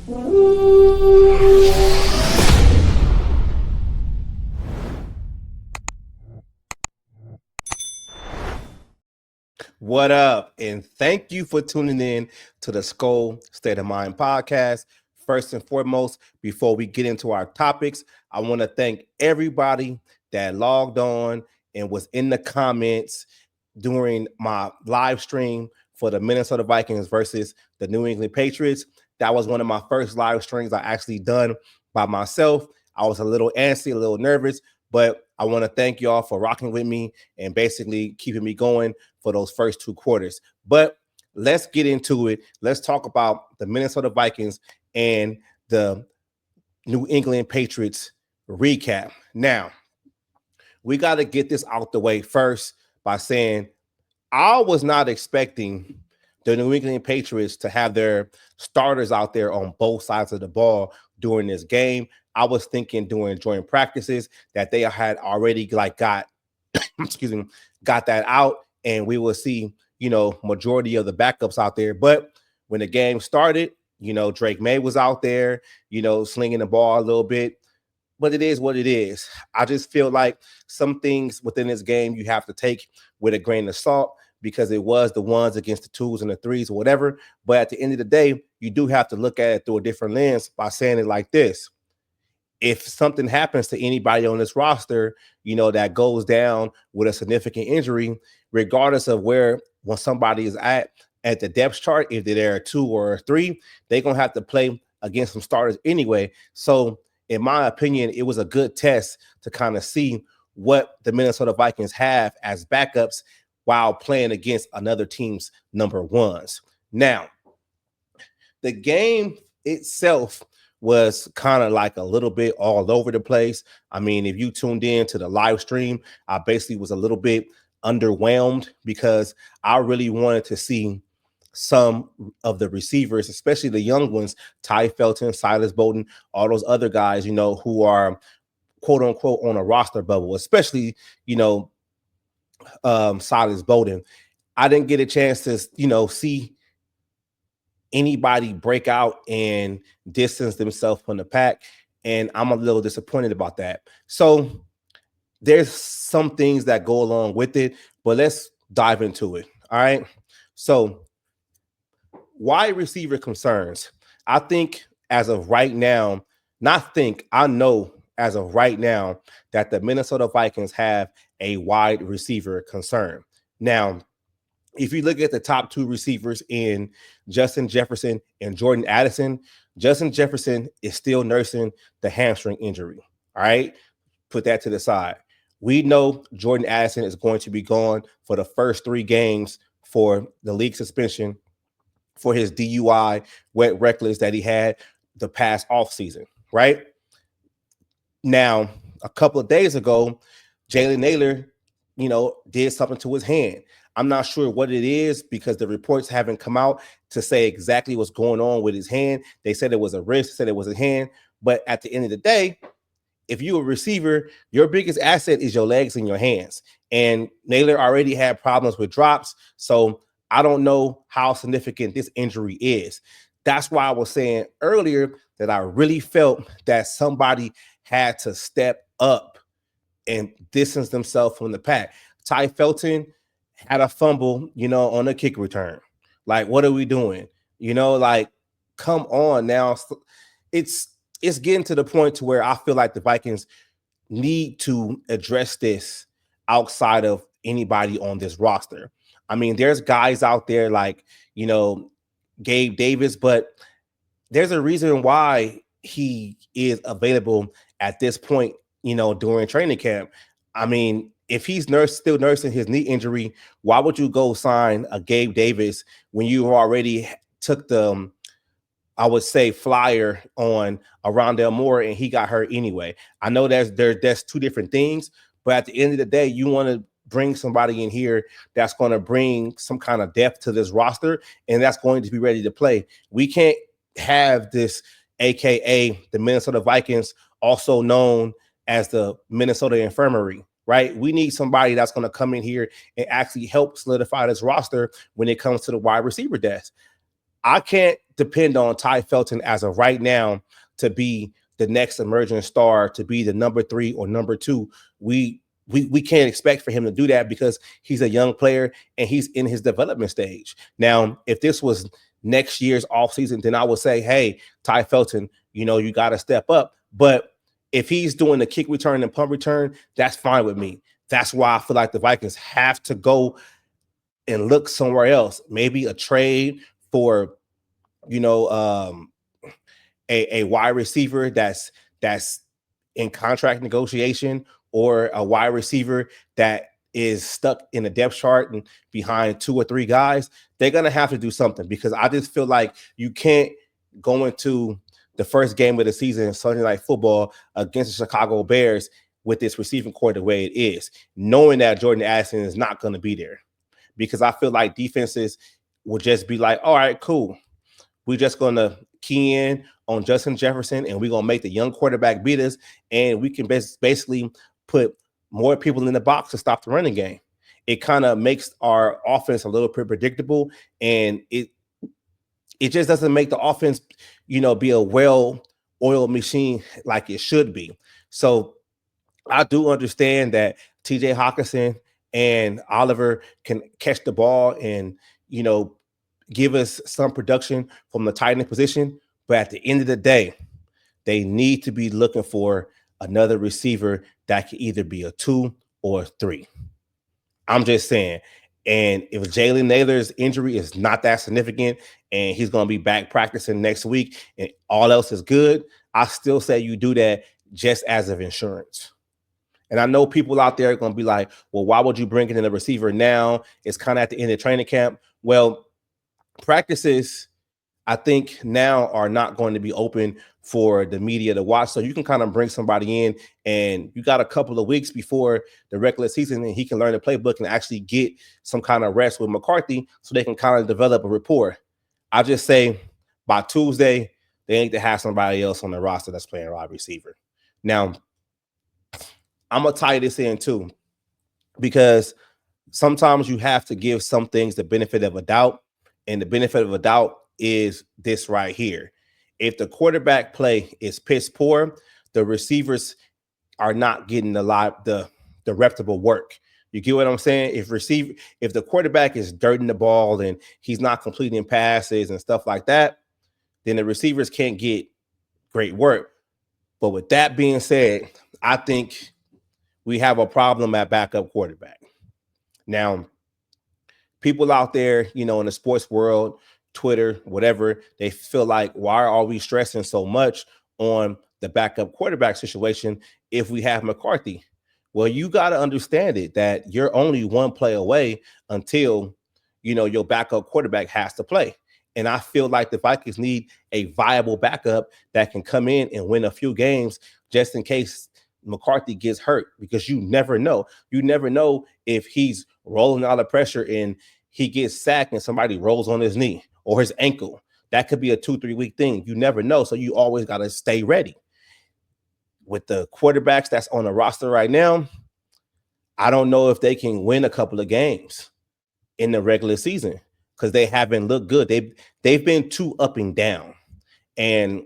What up? And thank you for tuning in to the Skol State of Mind podcast. First and foremost, before we get into our topics, I want to thank everybody that logged on and was in the comments during my live stream for the Minnesota Vikings versus the New England Patriots. That was one of my first live streams I actually done by myself. I was a little antsy, a little nervous, but I want to thank y'all for rocking with me and basically keeping me going for those first two quarters. But let's get into it. Let's talk about the Minnesota Vikings and the New England Patriots recap. Now, we got to get this out the way first by saying I was not expecting the New England Patriots to have their starters out there on both sides of the ball during this game. I was thinking during joint practices that they had already got got that out, and we will see, majority of the backups out there. But when the game started, Drake May was out there, slinging the ball a little bit. But it is what it is. I just feel like some things within this game you have to take with a grain of salt because it was the ones against the twos and the threes or whatever. But at the end of the day, you do have to look at it through a different lens by saying it like this. If something happens to anybody on this roster, that goes down with a significant injury, regardless of when somebody is at the depth chart, if they're there 2 or 3, they're going to have to play against some starters anyway. So in my opinion, it was a good test to kind of see what the Minnesota Vikings have as backups while playing against another team's number ones. Now, the game itself was kind of like a little bit all over the place. I mean, if you tuned in to the live stream, I basically was a little bit underwhelmed because I really wanted to see some of the receivers, especially the young ones, Ty Felton, Silas Bowden, all those other guys, who are quote unquote on a roster bubble, especially, Silas Bowden. I didn't get a chance to, see anybody break out and distance themselves from the pack. And I'm a little disappointed about that. So there's some things that go along with it, but let's dive into it. All right. So wide receiver concerns. I think as of right now, I know as of right now that the Minnesota Vikings have a wide receiver concern. Now, if you look at the top 2 receivers in Justin Jefferson and Jordan Addison, Justin Jefferson is still nursing the hamstring injury. All right. Put that to the side. We know Jordan Addison is going to be gone for the first 3 games for the league suspension for his DUI wet reckless that he had the past offseason, right? Now, a couple of days ago, Jalen Naylor, did something to his hand. I'm not sure what it is because the reports haven't come out to say exactly what's going on with his hand. They said it was a wrist, said it was a hand. But at the end of the day, if you're a receiver, your biggest asset is your legs and your hands. And Naylor already had problems with drops. So I don't know how significant this injury is. That's why I was saying earlier that I really felt that somebody had to step up and distance themselves from the pack. Ty Felton had a fumble, on a kick return. Like, what are we doing? Come on now. It's getting to the point to where I feel like the Vikings need to address this outside of anybody on this roster. I mean, there's guys out there like, Gabe Davis, but there's a reason why he is available at this point, during training camp. I mean, if he's still nursing his knee injury, why would you go sign a Gabe Davis when you already took the, I would say, flyer on a Rondale Moore and he got hurt anyway? I know that's 2 different things, but at the end of the day, you want to bring somebody in here that's going to bring some kind of depth to this roster and that's going to be ready to play. We can't have this, AKA the Minnesota Vikings, also known as the Minnesota Infirmary, right? We need somebody that's going to come in here and actually help solidify this roster when it comes to the wide receiver desk. I can't depend on Ty Felton as of right now to be the next emerging star, to be the number 3 or number 2. We can't expect for him to do that because he's a young player and he's in his development stage. Now, if this was next year's offseason, then I would say, hey, Ty Felton, you got to step up. But if he's doing the kick return and punt return, that's fine with me. That's why I feel like the Vikings have to go and look somewhere else. Maybe a trade for, a wide receiver that's in contract negotiation, or a wide receiver that is stuck in a depth chart and behind 2 or 3 guys. They're going to have to do something, because I just feel like you can't go into the first game of the season, Sunday Night Football, against the Chicago Bears with this receiving core the way it is, knowing that Jordan Addison is not going to be there. Because I feel like defenses will just be like, all right, cool. We're just going to key in on Justin Jefferson, and we're going to make the young quarterback beat us, and we can basically put more people in the box to stop the running game. It kind of makes our offense a little bit predictable, and it just doesn't make the offense, be a well-oiled machine like it should be. So I do understand that TJ Hawkinson and Oliver can catch the ball and, give us some production from the tight end position. But at the end of the day, they need to be looking for another receiver that can either be a 2 or a 3. I'm just saying. And if Jalen Naylor's injury is not that significant and he's going to be back practicing next week and all else is good, I still say you do that just as of insurance. And I know people out there are going to be like, well, why would you bring in a receiver now? It's kind of at the end of training camp. Well, practices, I think, now are not going to be open for the media to watch. So you can kind of bring somebody in, and you got a couple of weeks before the regular season, and he can learn the playbook and actually get some kind of rest with McCarthy so they can kind of develop a rapport. I just say by Tuesday, they need to have somebody else on the roster that's playing wide receiver. Now, I'm going to tie this in too, because sometimes you have to give some things the benefit of a doubt. And the benefit of a doubt is this right here. If the quarterback play is piss poor, the receivers are not getting the reputable work. You get what I'm saying? If the quarterback is dirting the ball and he's not completing passes and stuff like that, then the receivers can't get great work. But with that being said, I think we have a problem at backup quarterback. Now, people out there, in the sports world, Twitter, whatever, they feel like, why are we stressing so much on the backup quarterback situation if we have McCarthy? Well, you got to understand it, that you're only one play away until, your backup quarterback has to play. And I feel like the Vikings need a viable backup that can come in and win a few games just in case McCarthy gets hurt, because you never know. You never know if he's rolling out of pressure and he gets sacked and somebody rolls on his knee or his ankle. That could be a 2-3 week thing. You never know. So you always got to stay ready. With the quarterbacks that's on the roster right now, I don't know if they can win a couple of games in the regular season because they haven't looked good. They've been too up and down. And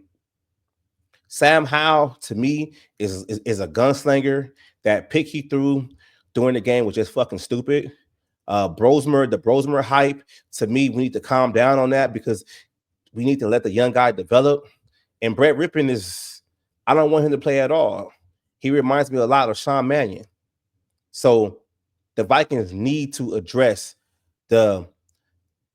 Sam Howell, to me, is a gunslinger. That pick he threw during the game was just fucking stupid. The Brosmer hype, to me, we need to calm down on that because we need to let the young guy develop. And Brett Rippon I don't want him to play at all. He reminds me a lot of Sean Mannion. So the Vikings need to address the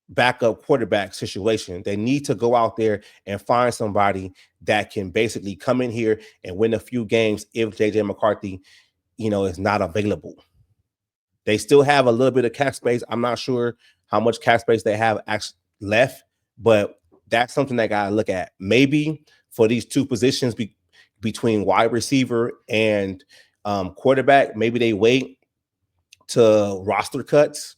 backup quarterback situation. They need to go out there and find somebody that can basically come in here and win a few games if JJ McCarthy, is not available. They still have a little bit of cap space. I'm not sure how much cap space they have actually left, but that's something they got to look at. Maybe for these two positions between wide receiver and quarterback, maybe they wait to roster cuts.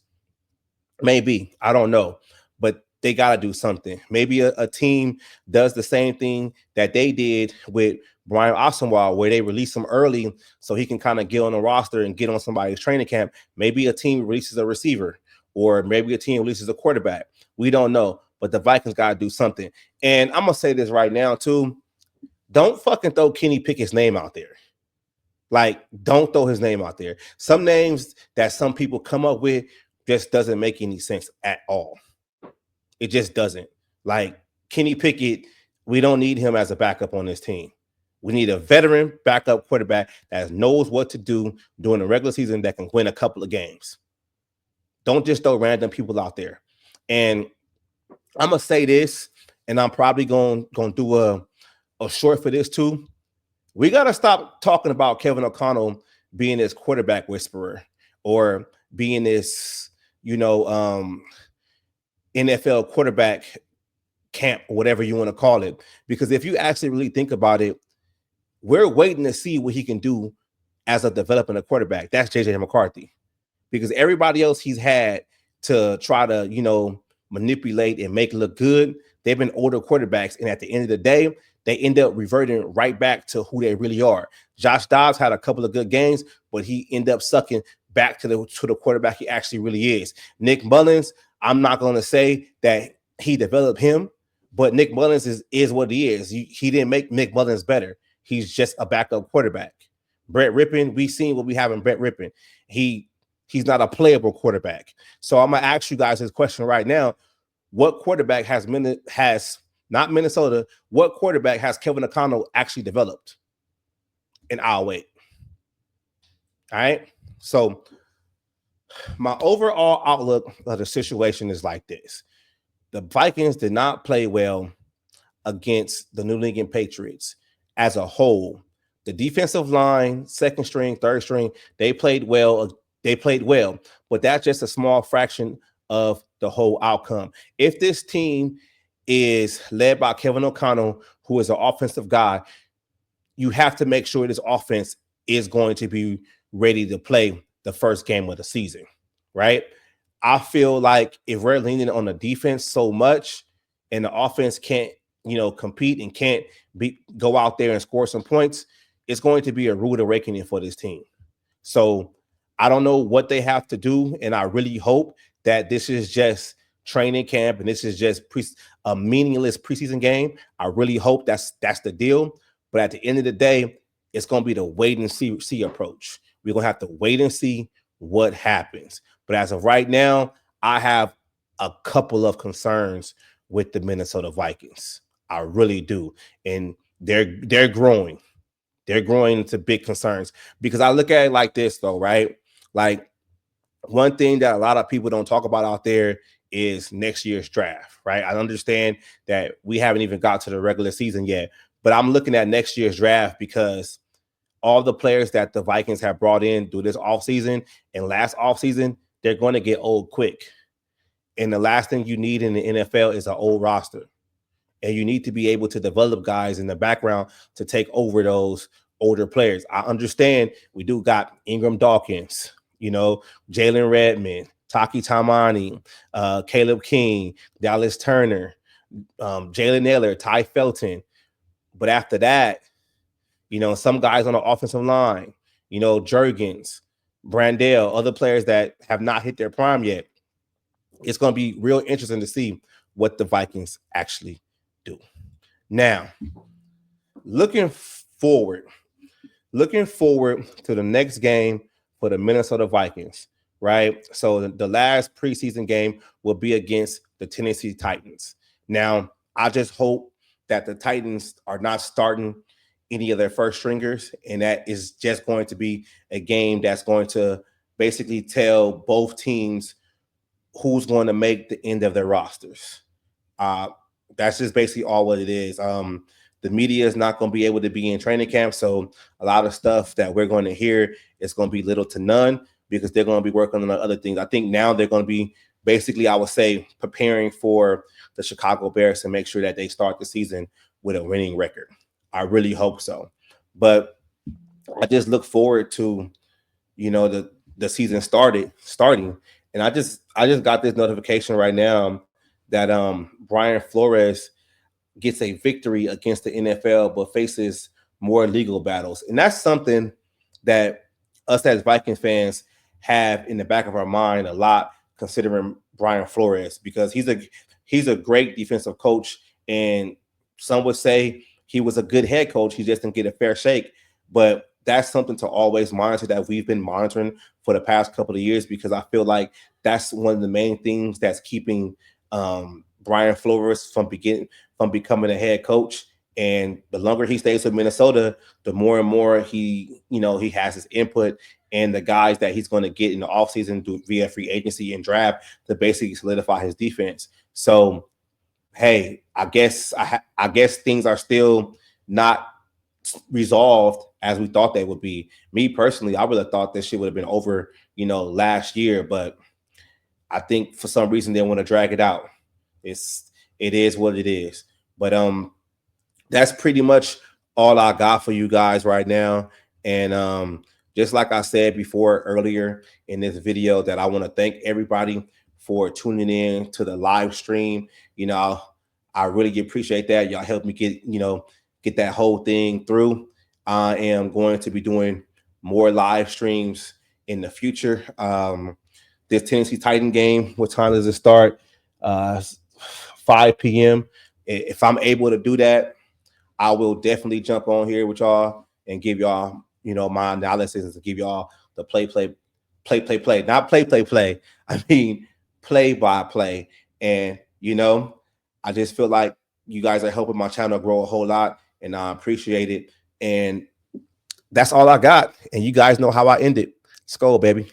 Maybe. I don't know. But they got to do something. Maybe a team does the same thing that they did with Brian Ossenwald, where they release him early so he can kind of get on the roster and get on somebody's training camp. Maybe a team releases a receiver, or maybe a team releases a quarterback. We don't know. but the Vikings got to do something. And I'm gonna say this right now too: don't fucking throw Kenny Pickett's name out there. Like, don't throw his name out there. Some names that some people come up with just doesn't make any sense at all. It just doesn't. Like Kenny Pickett, we don't need him as a backup on this team. We need a veteran backup quarterback that knows what to do during the regular season that can win a couple of games. Don't just throw random people out there. And I'm gonna say this, and I'm probably gonna do a short for this too. We gotta stop talking about Kevin O'Connell being this quarterback whisperer or being this, NFL quarterback camp, or whatever you want to call it. Because if you actually really think about it, we're waiting to see what he can do as a developing a quarterback. That's JJ McCarthy. Because everybody else he's had to try to, manipulate and make it look good, they've been older quarterbacks. And at the end of the day, they end up reverting right back to who they really are. Josh Dobbs had a couple of good games, but he ended up sucking back to the quarterback he actually really is. Nick Mullins, I'm not going to say that he developed him, but Nick Mullins is what he is. He didn't make Nick Mullins better. He's just a backup quarterback. Brett Rippon, we've seen what we have in Brett Rippon. He's not a playable quarterback. So I'm going to ask you guys this question right now. What quarterback not Minnesota, what quarterback has Kevin O'Connell actually developed? And I'll wait. All right. So my overall outlook of the situation is like this. The Vikings did not play well against the New England Patriots as a whole. The defensive line, second string, third string, they played well. But that's just a small fraction of the whole outcome. If this team is led by Kevin O'Connell, who is an offensive guy, you have to make sure this offense is going to be ready to play the first game of the season, right? I feel like if we're leaning on the defense so much and the offense can't, compete and can't go out there and score some points, it's going to be a rude awakening for this team. So I don't know what they have to do, and I really hope that this is just training camp and this is just a meaningless preseason game. I really hope that's the deal. But at the end of the day, it's going to be the wait and see approach. We're going to have to wait and see what happens. But as of right now, I have a couple of concerns with the Minnesota Vikings. I really do. And they're growing. They're growing into big concerns because I look at it like this, though, right? Like, one thing that a lot of people don't talk about out there is next year's draft, right? I understand that we haven't even got to the regular season yet, but I'm looking at next year's draft because all the players that the Vikings have brought in through this offseason and last offseason, they're going to get old quick. And the last thing you need in the NFL is an old roster. And you need to be able to develop guys in the background to take over those older players. I understand we do got Ingram Dawkins, Jalen Redmond, Taki Taimani, Caleb King, Dallas Turner, Jalen Naylor, Ty Felton. But after that, some guys on the offensive line, Jurgens, Brandell, other players that have not hit their prime yet. It's going to be real interesting to see what the Vikings actually do. Now, looking forward to the next game for the Minnesota Vikings, right? So the last preseason game will be against the Tennessee Titans. Now, I just hope that the Titans are not starting any of their first stringers, and that is just going to be a game that's going to basically tell both teams who's going to make the end of their rosters. That's just basically all what it is. The media is not going to be able to be in training camp, so a lot of stuff that we're going to hear is going to be little to none because they're going to be working on other things. I think now they're going to be basically, I would say, preparing for the Chicago Bears to make sure that they start the season with a winning record. I really hope so. But I just look forward to, the season starting. And I just got this notification right now that Brian Flores gets a victory against the NFL, but faces more legal battles. And that's something that us as Vikings fans have in the back of our mind a lot, considering Brian Flores, because he's he's a great defensive coach, and some would say he was a good head coach. He just didn't get a fair shake. But that's something to always monitor, that we've been monitoring for the past couple of years, because I feel like that's one of the main things that's keeping Brian Flores from becoming a head coach. And the longer he stays with Minnesota, the more and more he has his input, and the guys that he's going to get in the offseason via free agency and draft to basically solidify his defense. So, hey, I guess things are still not resolved as we thought they would be. Me personally, I would have thought this shit would have been over, last year, but I think for some reason they want to drag it out. It is what it is. But that's pretty much all I got for you guys right now. And just like I said before earlier in this video, that I want to thank everybody for tuning in to the live stream. I really appreciate that. Y'all helped me get that whole thing through. I am going to be doing more live streams in the future. This Tennessee Titan game, what time does it start? 5 p.m. If I'm able to do that, I will definitely jump on here with y'all and give y'all, my analysis, and give y'all the play, not play. I mean, play by play. And, I just feel like you guys are helping my channel grow a whole lot, and I appreciate it. And that's all I got. And you guys know how I end it. Skol, baby.